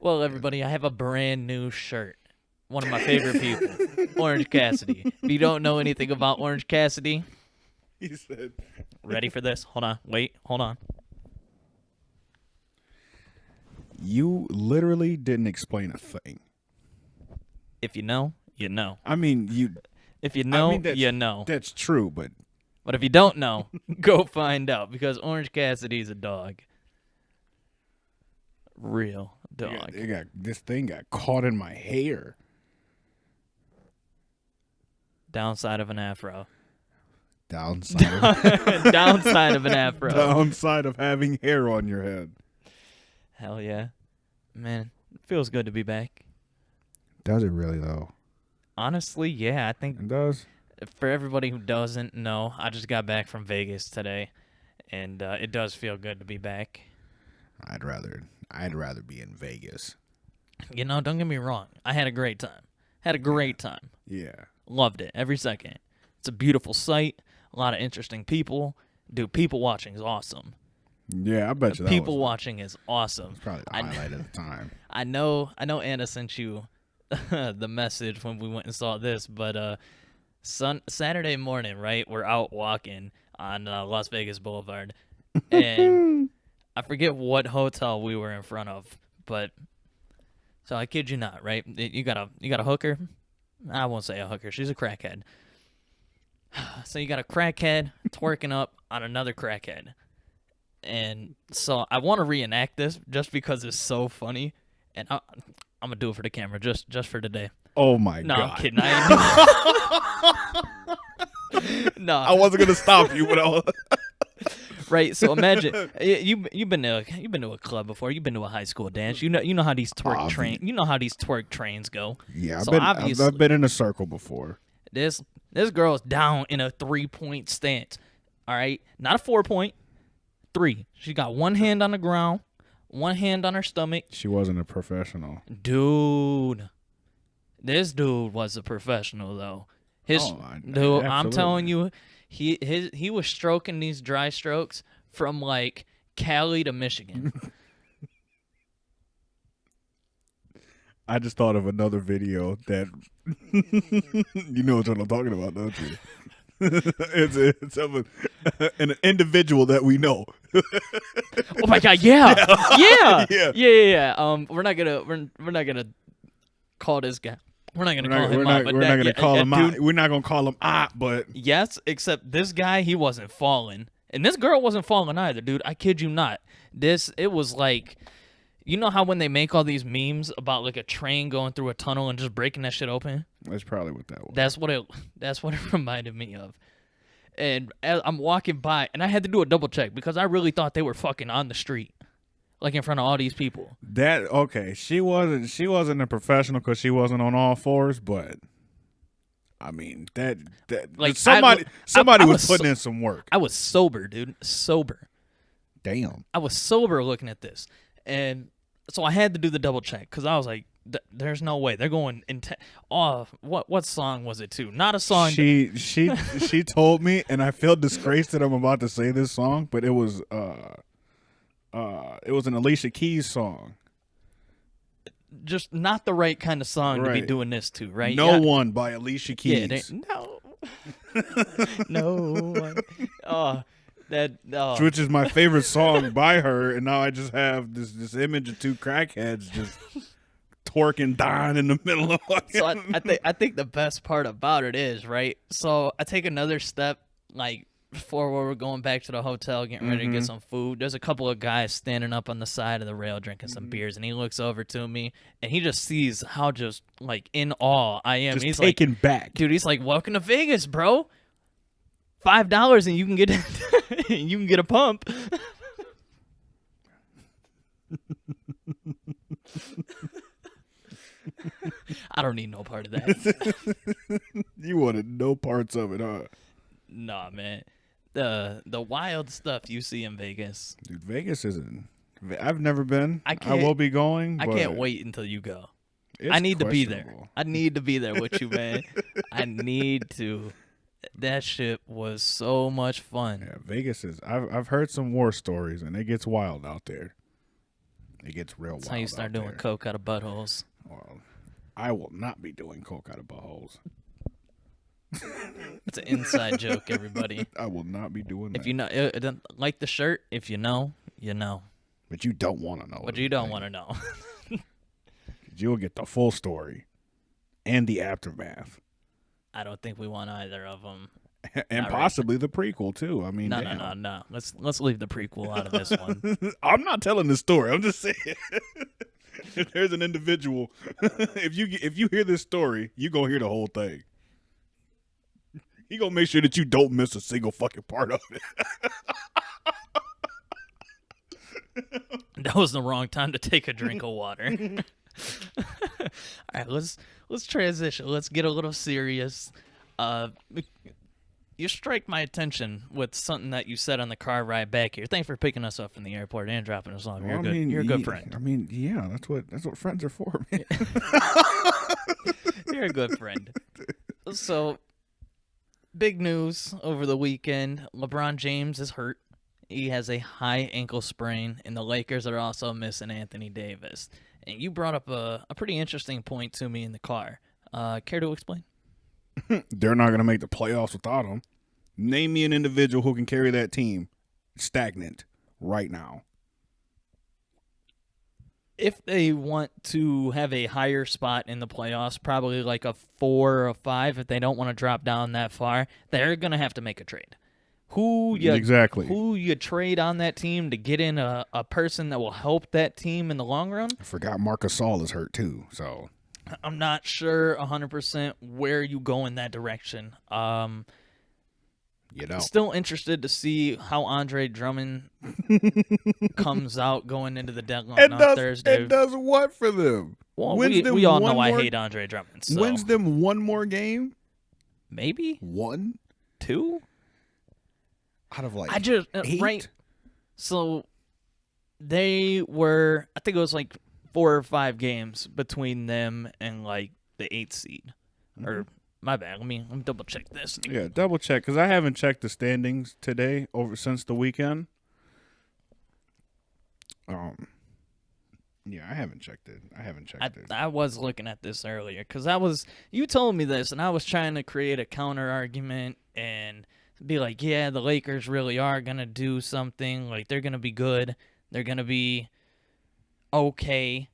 Well, everybody, I have a brand new shirt. One of my favorite people, Orange Cassidy. If you don't know anything about Orange Cassidy, He said, ready for this? Hold on. Wait, hold on. "You literally didn't explain a thing." If you know, you know. I mean, If you know, that's, you know. That's true, but But if you don't know, go find out because Orange Cassidy's a dog. Real dog. this thing got caught in my hair. Downside of an afro. Downside. Downside of an afro. Downside of having hair on your head. Hell yeah. Man, it feels good to be back. Does it really though? Honestly, yeah. I think It does. for everybody who doesn't know, I just got back from Vegas today, and it does feel good to be back. I'd rather be in Vegas. You know, don't get me wrong. I had a great time. Yeah. Loved it every second. It's a beautiful sight. A lot of interesting people. Dude, people watching is awesome. Yeah, I bet you that People was watching is awesome. probably the highlight of the time. I know Anna sent you the message when we went and saw this, but Saturday morning, right? We're out walking on Las Vegas Boulevard, and I forget what hotel we were in front of, but so I kid you not, right? You got a hooker? I won't say a hooker. She's a crackhead. So you got a crackhead twerking up on another crackhead. And so I want to reenact this just because it's so funny. And I'm going to do it for the camera just for today. Oh, my No, God. I'm kidding. No. I wasn't going to stop you, but I was... Right, so imagine you've been to a club before. You've been to a high school dance. You know how these twerk trains go. Yeah, So I've been in a circle before. This girl's down in a 3-point stance. All right, not a 4-point, 3. She got one hand on the ground, one hand on her stomach. She wasn't a professional. Dude, this dude was a professional though. I'm telling you, he was stroking these dry strokes from like Cali to Michigan. I just thought of another video that you know what I'm talking about, don't you? it's of an individual that we know. Oh my God! Yeah. Yeah. We're not gonna call this guy. We're not gonna call him out, but yes, except this guy, he wasn't falling, and this girl wasn't falling either, dude. I kid you not. It was like, you know how when they make all these memes about like a train going through a tunnel and just breaking that shit open? That's probably what that was. That's what it reminded me of. And as I'm walking by, and I had to do a double check because I really thought they were fucking on the street, like in front of all these people. She wasn't a professional because she wasn't on all fours, but I mean that like somebody was putting in some work. I was sober, dude. Sober. Damn. I was sober looking at this, and so I had to do the double check because I was like, "There's no way they're going into." Oh, what song was it too? Not a song. She told me, and I feel disgraced that I'm about to say this song, but it was an Alicia Keys song. Just not the right kind of song to be doing this to, right? No One by Alicia Keys. Yeah, no one. Oh, which is my favorite song by her, and now I just have this image of two crackheads just twerking, dying in the middle of it. So I think the best part about it is, right? So I take another step, like, before we're going back to the hotel, getting ready to get some food. There's a couple of guys standing up on the side of the rail drinking some beers, and he looks over to me, and he just sees how just, like, in awe I am. Just he's taken like, back. Dude, he's like, welcome to Vegas, bro. $5 and you can get a pump. I don't need no part of that. You wanted no parts of it, huh? Nah, man. The wild stuff you see in Vegas. Dude, Vegas is I've never been. I will be going. I but can't wait until you go. it's I need to be there. questionable. I need to be there with you, man. I need to. That shit was so much fun. Yeah, Vegas is. I've heard some war stories, and it gets wild out there. It gets real wild. That's how you start out doing there. coke out of buttholes. Well, I will not be doing coke out of buttholes. It's an inside joke, everybody. I will not be doing that. If you know, like the shirt, if you know, you know. But you don't want to know. But you don't want to know. You'll get the full story and the aftermath. I don't think we want either of them. And Not possibly the prequel too. I mean, No. Let's leave the prequel out of this one. I'm not telling the story. I'm just saying. If there's an individual, if you hear this story, you gonna hear the whole thing. He gonna make sure that you don't miss a single fucking part of it. That was the wrong time to take a drink of water. All right, let's transition. Let's get a little serious. You strike my attention with something that you said on the car ride back here. Thanks for picking us up from the airport and dropping us off. You're a good friend. I mean, yeah, that's what friends are for, man. You're a good friend. So, big news over the weekend. LeBron James is hurt. He has a high ankle sprain, and the Lakers are also missing Anthony Davis. And you brought up a pretty interesting point to me in the car. Care to explain? They're not going to make the playoffs without him. Name me an individual who can carry that team stagnant right now. If they want to have a higher spot in the playoffs, probably like a 4 or a 5, if they don't want to drop down that far, they're going to have to make a trade. Who you trade on that team to get in a person that will help that team in the long run? I forgot Marcus Gasol is hurt too, so I'm not sure 100% where you go in that direction. Still interested to see how Andre Drummond comes out going into the deadline on Thursday. It does what for them? Well, we all know I hate Andre Drummond. So. Wins them one more game? Maybe 1, 2 out of like 8? Right. So they were, I think it was like 4 or 5 games between them and like the 8th seed. Or my bad. Let me double check this. Yeah, double check because I haven't checked the standings today since the weekend. Yeah, I haven't checked it. I was looking at this earlier because you told me this and I was trying to create a counter argument and be like, yeah, the Lakers really are gonna do something. Like they're gonna be good. They're gonna be okay.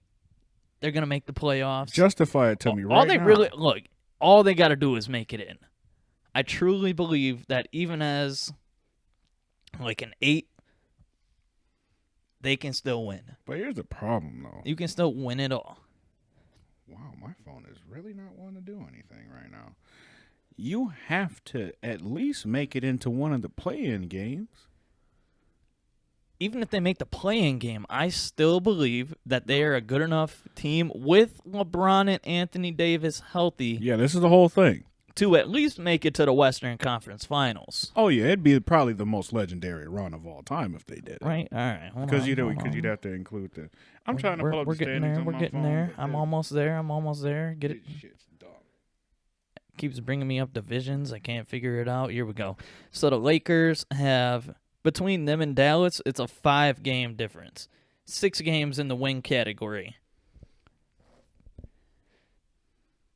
They're gonna make the playoffs. Justify it to me right now. All they got to do is make it in. I truly believe that even as like an 8, they can still win. But here's the problem, though. You can still win it all. Wow, my phone is really not wanting to do anything right now. You have to at least make it into one of the play-in games. Even if they make the play-in game, I still believe that they are a good enough team with LeBron and Anthony Davis healthy. Yeah, this is the whole thing. To at least make it to the Western Conference Finals. Oh, yeah, it'd be probably the most legendary run of all time if they did it. Right, all right. Because you'd have to include the... I'm trying to pull up the standings on my phone. We're getting there. I'm almost there. Get it? This shit's dumb. Keeps bringing me up divisions. I can't figure it out. Here we go. So the Lakers have... Between them and Dallas, it's a 5-game difference. 6 games in the win category.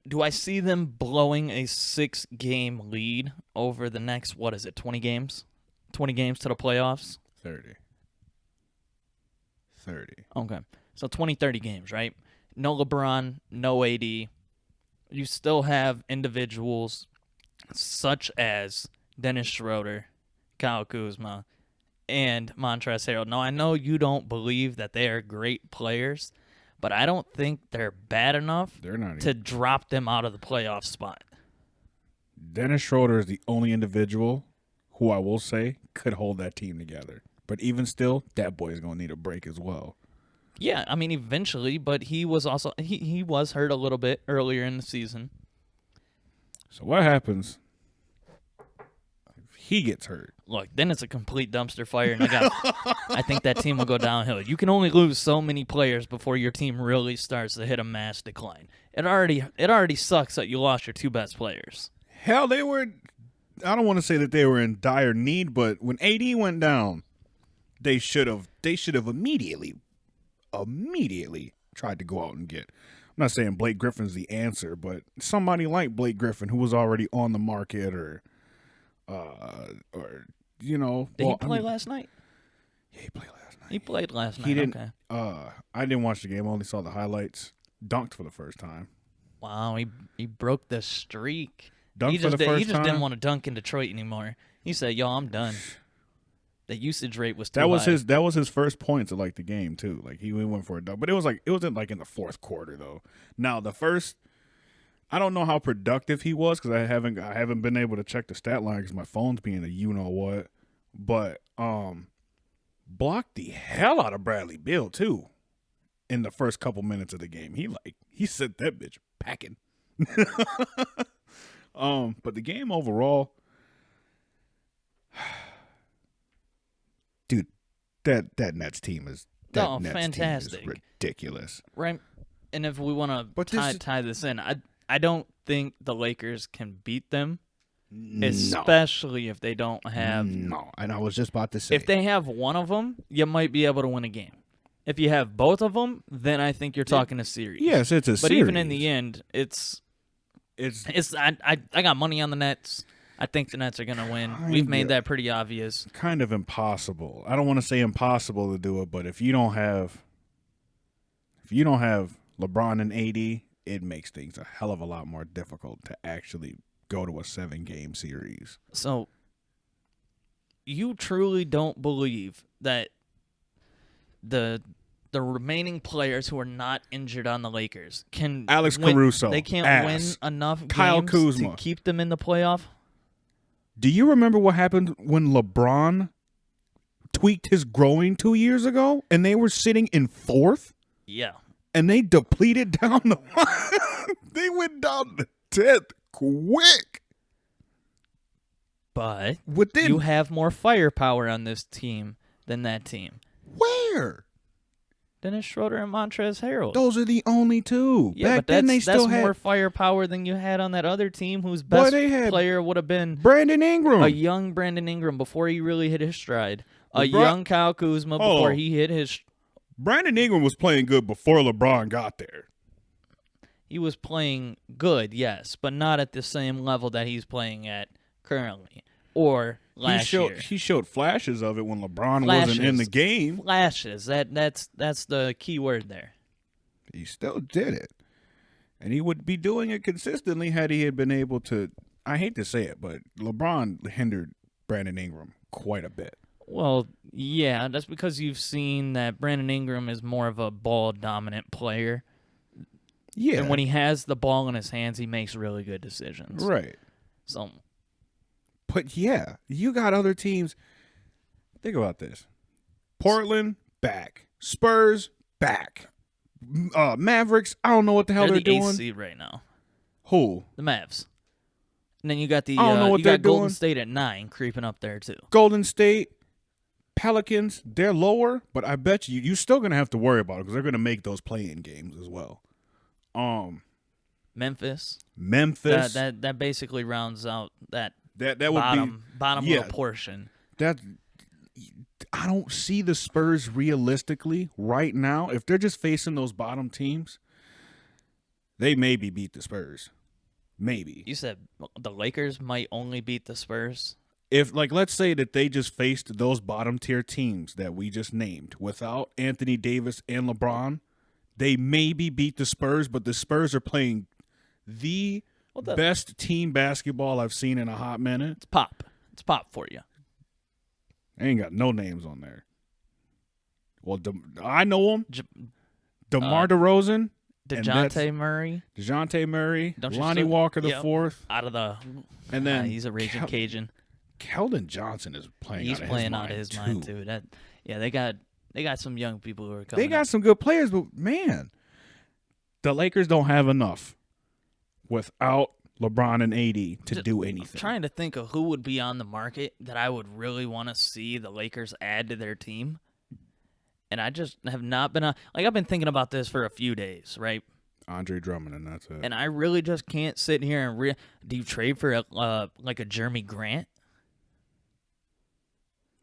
Do I see them blowing a 6-game lead over the next, 20 games? 20 games to the playoffs? 30. Okay. So 20, 30 games, right? No LeBron, no AD. You still have individuals such as Dennis Schroeder, Kyle Kuzma, and Montrezl Harrell. Now, I know you don't believe that they are great players, but I don't think they're bad enough to drop them out of the playoff spot. Dennis Schroeder is the only individual who I will say could hold that team together. But even still, that boy is going to need a break as well. Yeah, I mean, eventually, but he was also he was hurt a little bit earlier in the season. So what happens he gets hurt. Look, then it's a complete dumpster fire, and I think that team will go downhill. You can only lose so many players before your team really starts to hit a mass decline. It already sucks that you lost your 2 best players. Hell, they were. I don't want to say that they were in dire need, but when AD went down, they should have immediately tried to go out and get. I'm not saying Blake Griffin's the answer, but somebody like Blake Griffin who was already on the market, or you know. Did he play last night? Yeah, he played last night. He played last night. He didn't. Okay. I didn't watch the game. I only saw the highlights. Dunked for the first time. Wow, he broke the streak. Dunked He for the first just time. didn't want to dunk in Detroit anymore. He said, "Yo, I'm done." The usage rate was too That was high. his first points of like the game too. Like he went for a dunk, but it wasn't like in the fourth quarter though. Now the first, I don't know how productive he was because I haven't been able to check the stat line because my phone's being a you know what, but blocked the hell out of Bradley Beal too in the first couple minutes of the game. He sent that bitch packing. But the game overall. Dude, that Nets team is fantastic. Team is ridiculous. Right. And if we want to tie this in, I don't think the Lakers can beat them, especially if they don't have. No, and I was just about to say, if they have one of them, you might be able to win a game. If you have both of them, then I think you're talking a series. Yes, it's a series. But even in the end, it's I got money on the Nets. I think the Nets are going to win. We've made that pretty obvious. Kind of impossible. I don't want to say impossible to do it, but if you don't have LeBron and AD, it makes things a hell of a lot more difficult to actually go to a 7-game series. So you truly don't believe that the remaining players who are not injured on the Lakers can Alex win, Caruso, they can't win enough Kyle games Kuzma to keep them in the playoff? Do you remember what happened when LeBron tweaked his groin 2 years ago and they were sitting in 4th? Yeah. And they depleted down the they went down to 10th quick. But you have more firepower on this team than that team. Where? Dennis Schroeder and Montrezl Harrell. Then the only two. Yeah, Back but then that's had more firepower than you had on that other team whose best player would have been Brandon Ingram. A young Brandon Ingram before he really hit his stride. A young Kyle Kuzma before he hit his... Brandon Ingram was playing good before LeBron got there. He was playing good, yes, but not at the same level that he's playing at currently. Or last year. He showed flashes of it when LeBron wasn't in the game. Flashes. That's the key word there. He still did it. And he would be doing it consistently had he had been able to. I hate to say it, but LeBron hindered Brandon Ingram quite a bit. Well, yeah, that's because you've seen that Brandon Ingram is more of a ball-dominant player. Yeah. And when he has the ball in his hands, he makes really good decisions. Right. So... But yeah, you got other teams. Think about this. Portland, back. Spurs, back. Mavericks, I don't know what the hell they're doing. They're the 8th seed right now. Who? The Mavs. And then you got I don't know what you they're got Golden doing. State at 9 creeping up there too. Golden State, Pelicans, they're lower, but I bet you're still going to have to worry about it because they're going to make those play-in games as well. Memphis. That basically rounds out that would bottom yeah, little portion. I don't see the Spurs realistically right now. If they're just facing those bottom teams, they maybe beat the Spurs. Maybe. You said the Lakers might only beat the Spurs? If, let's say that they just faced those bottom tier teams that we just named without Anthony Davis and LeBron, they maybe beat the Spurs, but the Spurs are playing the best team basketball I've seen in a hot minute. It's pop. It's pop for you. I ain't got no names on there. Well, I know them. DeMar DeRozan. DeJounte Murray. DeJounte Murray. Lonnie Walker the fourth. Out of the... And then he's a raging Cajun. Keldon Johnson is playing He's playing out of his mind, too. They got some young people who are coming. They got some good players, but, man, the Lakers don't have enough without LeBron and AD to do I'm anything. trying to think of who would be on the market that I would really want to see the Lakers add to their team. And I just have not been I've been thinking about this for a few days, right? Andre Drummond, and that's it. And I really just can't sit here and do you trade for like a Jeremy Grant?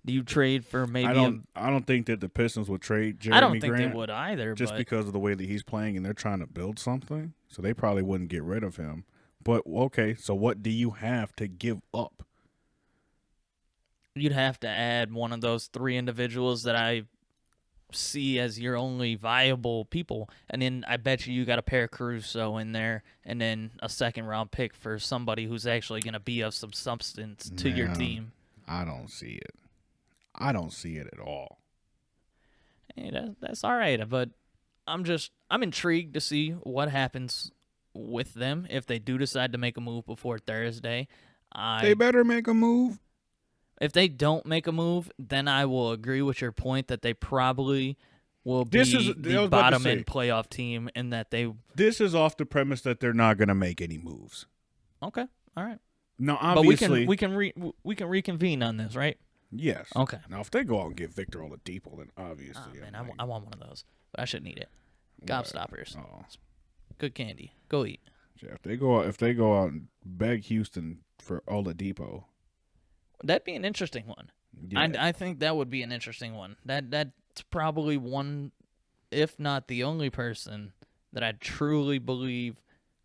Do you trade for maybe? I don't think that the Pistons would trade Jeremy I don't think Grant they would either. just because of the way that he's playing, and they're trying to build something. So they probably wouldn't get rid of him. But okay, so what do you have to give up? You'd have to add one of those three individuals that I see as your only viable people, and then I bet you got a pair of Caruso in there, and then a second-round pick for somebody who's actually going to be of some substance to your team. I don't see it. I don't see it at all. Hey, that's all right, but I'm intrigued to see what happens with them if they do decide to make a move before Thursday. They better make a move. If they don't make a move, then I will agree with your point that they probably will be the bottom-end playoff team, and that they. This is off the premise that they're not going to make any moves. Okay, all right. No, obviously, but we can reconvene on this, right? Yes. Okay. Now, if they go out and get Victor Oladipo, then obviously. Oh, man, I want one of those, but I shouldn't eat it. Gobstoppers. Oh. Good candy. Go eat. Yeah, if they go out and beg Houston for Oladipo, that'd be an interesting one. Yeah. I think that would be an interesting one. That's probably one, if not the only person that I truly believe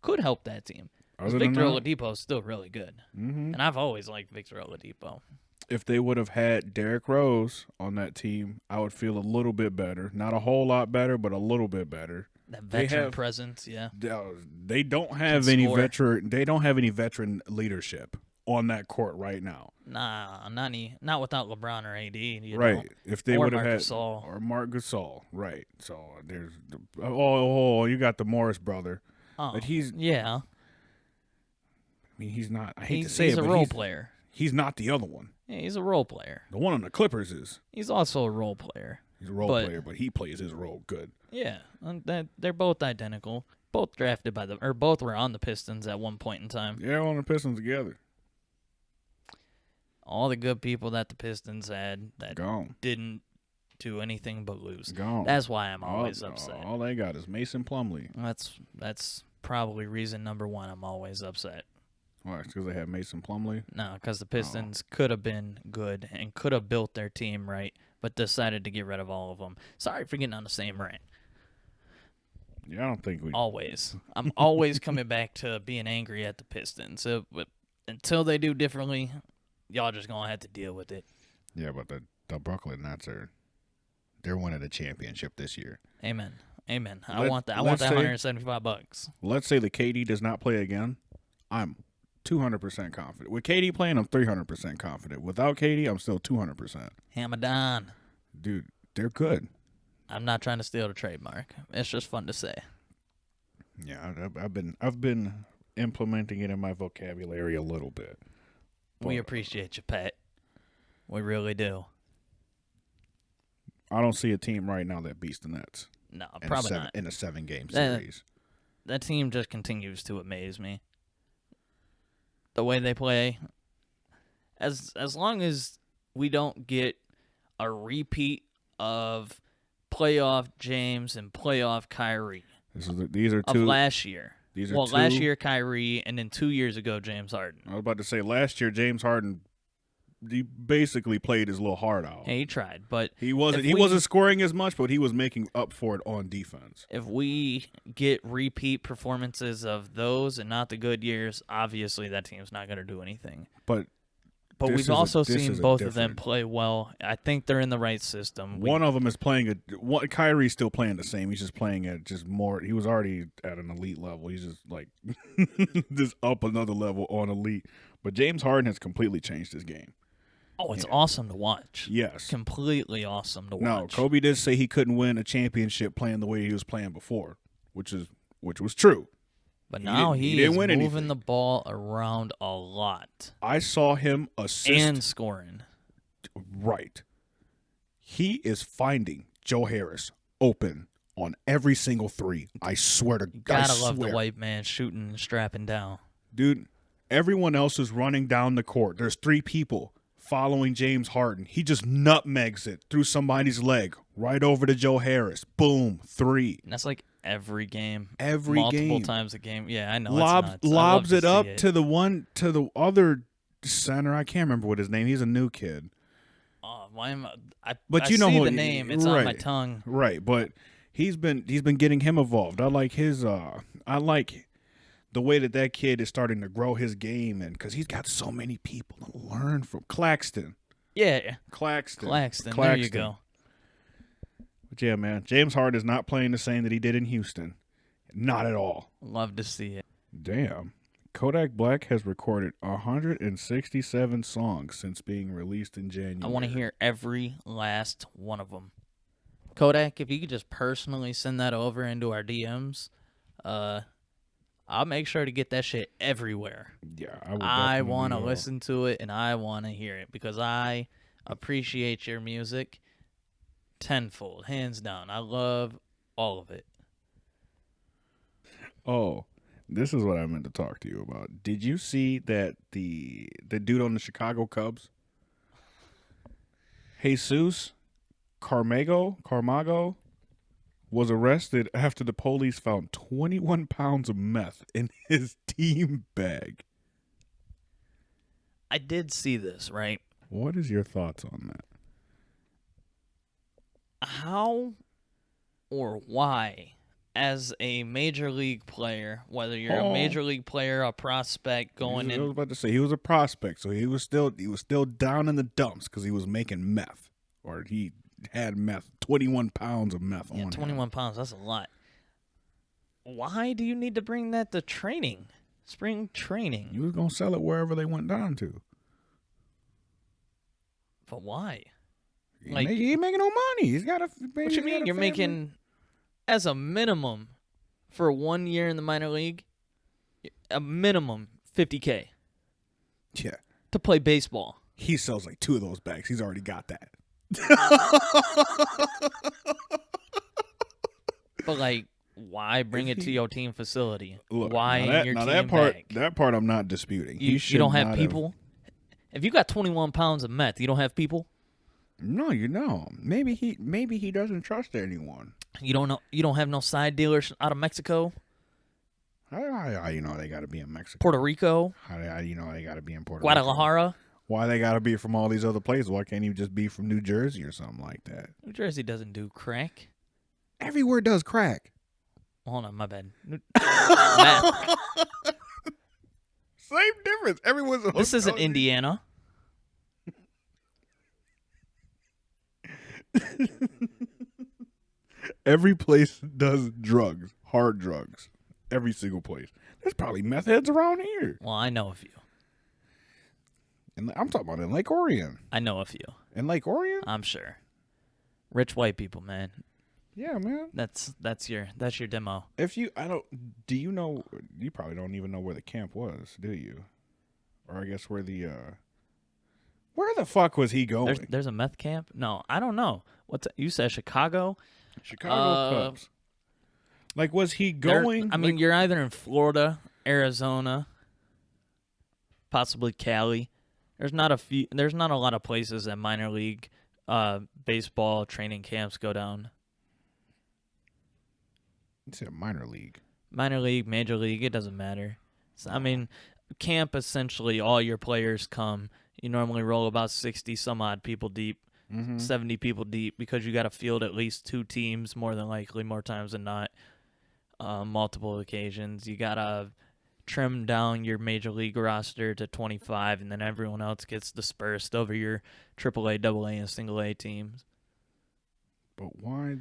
could help that team. Victor Oladipo is still really good, and I've always liked Victor Oladipo. If they would have had Derrick Rose on that team, I would feel a little bit better. Not a whole lot better, but a little bit better. That veteran presence, yeah. They don't have any veteran. They don't have any veteran leadership on that court right now. Nah, not without LeBron or AD. You right. know? If they would have had Gasol. or Marc Gasol, right? So there's you got the Morris brother. Oh, but he's yeah. I mean, he's not. I hate to say it, he's a but role player. He's not the other one. Yeah, he's a role player. The one on the Clippers is. He's also a role player. He's a role player, but he plays his role good. Yeah, and they're both identical. Both drafted both were on the Pistons at one point in time. Yeah, on the Pistons together. All the good people that the Pistons had that Gone. Didn't do anything but lose. Gone. That's why I'm always upset. All they got is Mason Plumlee. That's probably reason number one I'm always upset. Why? Because they had Mason Plumlee? No, because the Pistons could have been good and could have built their team right, but decided to get rid of all of them. Sorry for getting on the same rant. Yeah, I don't think we... Always. I'm always coming back to being angry at the Pistons. So, but until they do differently, y'all just going to have to deal with it. Yeah, but the Brooklyn Nets they're winning the championship this year. Amen. I want that $175. Let's say the KD does not play again. I'm 200% confident. With KD playing, I'm 300% confident. Without KD, I'm still 200%. Hamadan. Dude, they're good. I'm not trying to steal the trademark. It's just fun to say. Yeah, I've been implementing it in my vocabulary a little bit. We appreciate you, Pat. We really do. I don't see a team right now that beats the Nets. No, probably not. In a 7-game series. That team just continues to amaze me. The way they play. As long as we don't get a repeat of playoff James and playoff Kyrie. These are two of last year. Last year Kyrie, and then 2 years ago James Harden. I was about to say last year James Harden, he basically played his little heart out. Hey, he tried, but he wasn't scoring as much, but he was making up for it on defense. If we get repeat performances of those and not the good years, obviously that team's not going to do anything. But we've also seen both of them play well. I think they're in the right system. One of them is playing Kyrie's still playing the same. He's just playing at just more. He was already at an elite level. He's just like just up another level on elite. But James Harden has completely changed his game. Oh, it's awesome to watch. Yes. Completely awesome to watch. No, Kobe did say he couldn't win a championship playing the way he was playing before, which was true. But now he is moving the ball around a lot. I saw him assist. And scoring. Right. He is finding Joe Harris open on every single three. I swear to God. Gotta love the white man shooting and strapping down. Dude, everyone else is running down the court. There's 3 people following James Harden. He just nutmegs it through somebody's leg, right over to Joe Harris. Boom, 3. And that's like every game. Every multiple game. times a game. Yeah, I know. Lobs it's nuts. I love to it up see it. to the other center. I can't remember what his name. He's a new kid. Oh, why am I? But I you know see who the name. It's on my tongue. Right, but he's been getting him involved. I like his I like the way that kid is starting to grow his game, and because he's got so many people to learn from. Claxton. Yeah. Claxton. There you go. But yeah, man, James Harden is not playing the same that he did in Houston. Not at all. Love to see it. Damn. Kodak Black has recorded 167 songs since being released in January. I want to hear every last one of them. Kodak, if you could just personally send that over into our DMs, I'll make sure to get that shit everywhere. Yeah, I want to listen to it, and I want to hear it because I appreciate your music tenfold, hands down. I love all of it. Oh, this is what I meant to talk to you about. Did you see that the dude on the Chicago Cubs, Jesus Carmago, was arrested after the police found 21 pounds of meth in his team bag? I did see this, right? What is your thoughts on that? How or why, as a major league player, whether you're a major league player, a prospect going in. I was about to say he was a prospect, so he was still down in the dumps because he was making meth, or he had meth, 21 pounds of meth on him. 21 pounds, that's a lot. Why do you need to bring that to training? Spring training. He was going to sell it wherever they went down to. But why? He ain't making no money. He's got a. What you mean? You're making, as a minimum, for 1 year in the minor league, a minimum $50K. Yeah. To play baseball. He sells like 2 of those bags. He's already got that. But like, why bring it to your team facility? Look, why in your team bag? That part I'm not disputing. You don't have people? If you got 21 pounds of meth, you don't have people? No, you know. Maybe he doesn't trust anyone. You don't know. You don't have no side dealers out of Mexico, How you know they got to be in Mexico? Puerto Rico, How you know they got to be in Puerto Guadalajara. Rico? Why they got to be from all these other places? Why can't you just be from New Jersey or something like that? New Jersey doesn't do crack. Everywhere does crack. Hold on, my bad. Meth. Same difference. Everyone's. This isn't Indiana. Every place does drugs, hard drugs. Every single place. There's probably meth heads around here. Well, I know a few. And I'm talking about in Lake Orion. I know a few. In Lake Orion? I'm sure. Rich white people, man. Yeah, man. That's your demo. Do you know? You probably don't even know where the camp was, do you? Or I guess where the fuck was he going? There's a meth camp? No, I don't know. You said Chicago? Chicago Cubs. Like, was he going? You're either in Florida, Arizona, possibly Cali. There's not a lot of places that minor league baseball training camps go down. You said minor league. Minor league, major league, it doesn't matter. Camp, essentially, all your players come. You normally roll about 60 some odd people deep, 70 people deep, because you got to field at least 2 teams, more than likely, more times than not, multiple occasions. You got to trim down your major league roster to 25, and then everyone else gets dispersed over your AAA, AA, and single A teams. But why?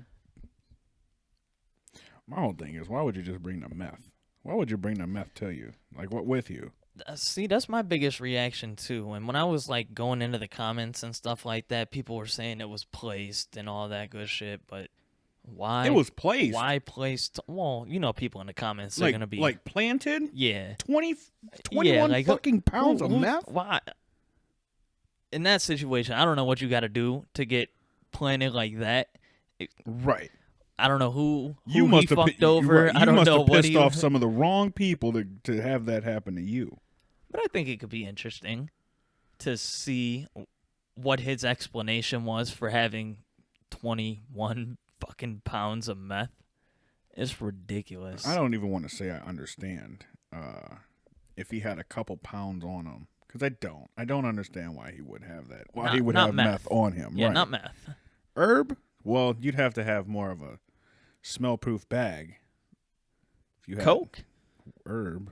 My whole thing is, why would you just bring the meth? Why would you bring the meth to you? Like, what with you? See, that's my biggest reaction, too. And when I was, like, going into the comments and stuff like that, people were saying it was placed and all that good shit, but why? It was placed. Why placed? Well, you know people in the comments are going to be... Like, planted? Yeah. 21 fucking pounds of meth? Why? In that situation, I don't know what you got to do to get planted like that. Right. I don't know who You he must have fucked over. I don't know what pissed he. off some of the wrong people to have that happen to you. But I think it could be interesting to see what his explanation was for having 21 fucking pounds of meth. It's ridiculous. I don't even want to say I understand if he had a couple pounds on him. Because I don't understand why he would have that. Why he would have meth on him. Yeah, right. not meth. Herb? Well, you'd have to have more of a smell-proof bag. If you had Coke? Herb.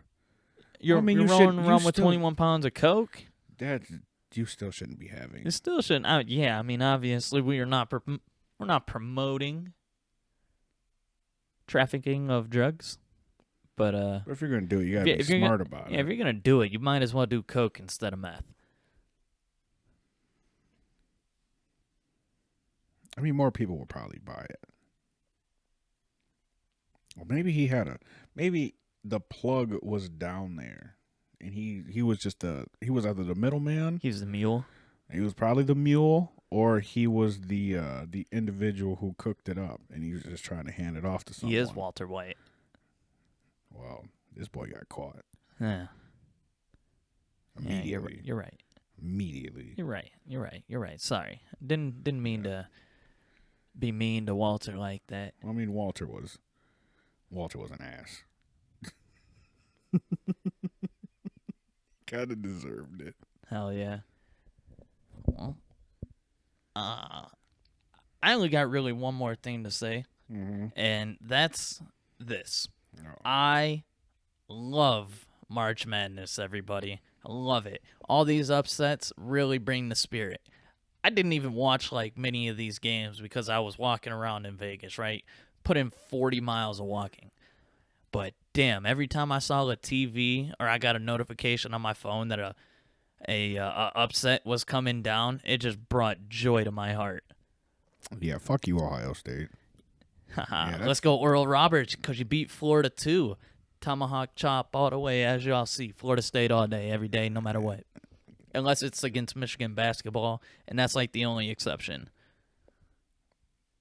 You're rolling around with 21 pounds of Coke? That you still shouldn't be having. You still shouldn't. Yeah, I mean, obviously, we're not promoting trafficking of drugs. But if you're going to do it, you got to be smart about it. Yeah, if you're going to do it, you might as well do Coke instead of meth. I mean, more people will probably buy it. Or maybe maybe the plug was down there, and he was just he was either the middleman. He was the mule. He was probably the mule, or he was the individual who cooked it up, and he was just trying to hand it off to someone. He is Walter White. Well, this boy got caught. Yeah. Immediately. Yeah, you're right. Immediately. You're right. Sorry. Didn't mean to be mean to Walter like that. I mean, Walter was an ass. Kind of deserved it. Hell yeah. Well, I only got really one more thing to say, and that's this. No. I love March Madness, everybody. I love it. All these upsets really bring the spirit. I didn't even watch like many of these games because I was walking around in Vegas, right? Put in 40 miles of walking. But damn, every time I saw a TV or I got a notification on my phone that a upset was coming down, it just brought joy to my heart. Yeah, fuck you, Ohio State. Let's go, Oral Roberts, because you beat Florida too. Tomahawk chop all the way, as y'all see. Florida State all day, every day, no matter what. Unless it's against Michigan basketball, and that's like the only exception.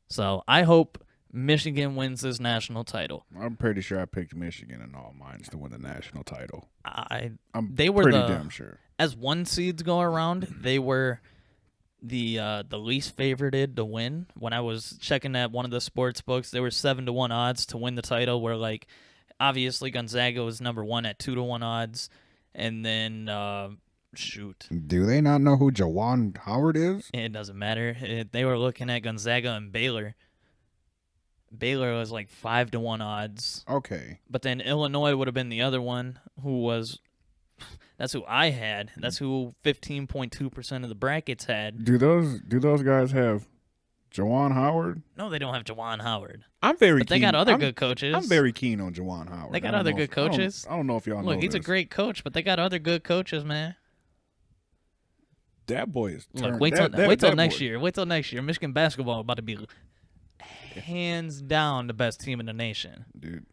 So I hope Michigan wins this national title. I'm pretty sure I picked Michigan in all minds to win the national title. I'm pretty damn sure. As one seeds go around, they were the least favorited to win. When I was checking at one of the sports books, there were 7-1 odds to win the title. Where like obviously Gonzaga was number 1 at 2-1 odds, and then shoot. Do they not know who Jawan Howard is? It doesn't matter. They were looking at Gonzaga and Baylor. Baylor was like 5-1 odds. Okay. But then Illinois would have been the other one who was. That's who I had. That's who 15.2% of the brackets had. Do those guys have Jawan Howard? No, they don't have Jawan Howard. I'm very But keen. they got other good coaches. I'm very keen on Jawan Howard. They got other good coaches. I don't know if y'all know. Look, he's a great coach, but they got other good coaches, man. That boy is turned. Look, wait till next year. Wait till next year. Michigan basketball about to be hands down the best team in the nation. Dude.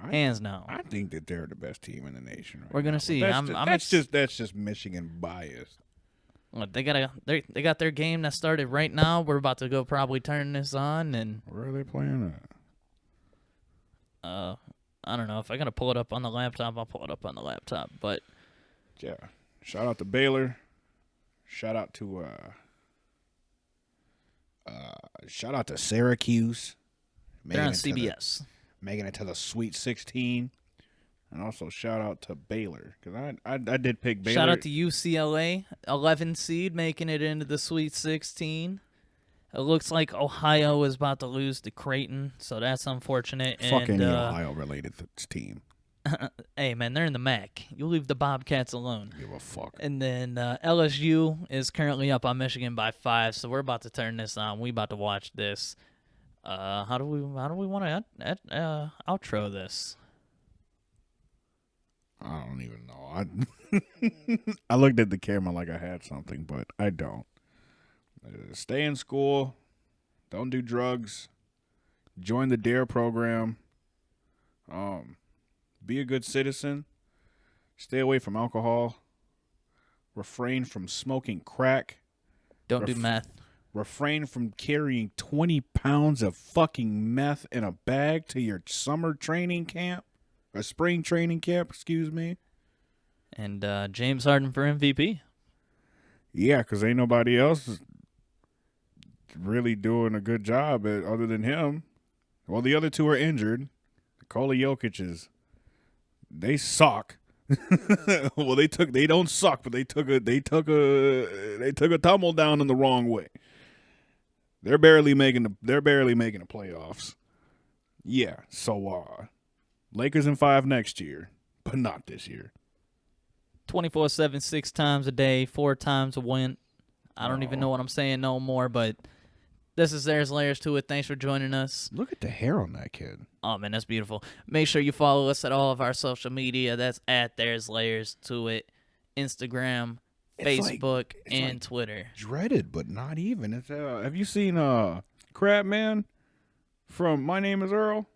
Hands down. I think that they're the best team in the nation. Right We're gonna now. see. That's just Michigan bias. Look, they got their game that started right now. We're about to go probably turn this on, and where are they playing at? I don't know. If I gotta pull it up on the laptop, I'll pull it up on the laptop. But yeah, shout out to Baylor. Shout out to Syracuse. They're on CBS. Making it to the Sweet 16. And also shout out to Baylor. Because I did pick Baylor. Shout out to UCLA, 11 seed, making it into the Sweet 16. It looks like Ohio is about to lose to Creighton, so that's unfortunate. Fuck and, any Ohio-related team. Hey, man, they're in the MAC. You leave the Bobcats alone. Give a fuck. And then LSU is currently up on Michigan by 5, so we're about to turn this on. We about to watch this. How do we want to outro this? I don't even know. I looked at the camera like I had something, but I don't. Stay in school. Don't do drugs. Join the DARE program. Be a good citizen. Stay away from alcohol. Refrain from smoking crack. Don't do meth. refrain from carrying 20 pounds of fucking meth in a bag to your summer training camp? Or spring training camp, excuse me. And James Harden for MVP. Yeah, because ain't nobody else really doing a good job other than him. Well, the other two are injured. Nikola Jokic's, they suck. Well, they don't suck, but they took a tumble down in the wrong way. They're barely making the playoffs. Yeah, so Lakers in 5 next year, but not this year. 24/7, 6 times a day, 4 times a win. I don't even know what I'm saying no more, but this is There's Layers to It. Thanks for joining us. Look at the hair on that kid. Oh, man, that's beautiful. Make sure you follow us at all of our social media. That's at There's Layers to It. Instagram, Facebook, and Twitter. Dreaded, but not even. It's, have you seen Crab Man from My Name is Earl?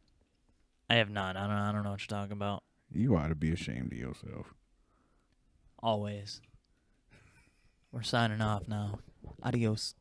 I have not. I don't know what you're talking about. You ought to be ashamed of yourself. Always. We're signing off now. Adios.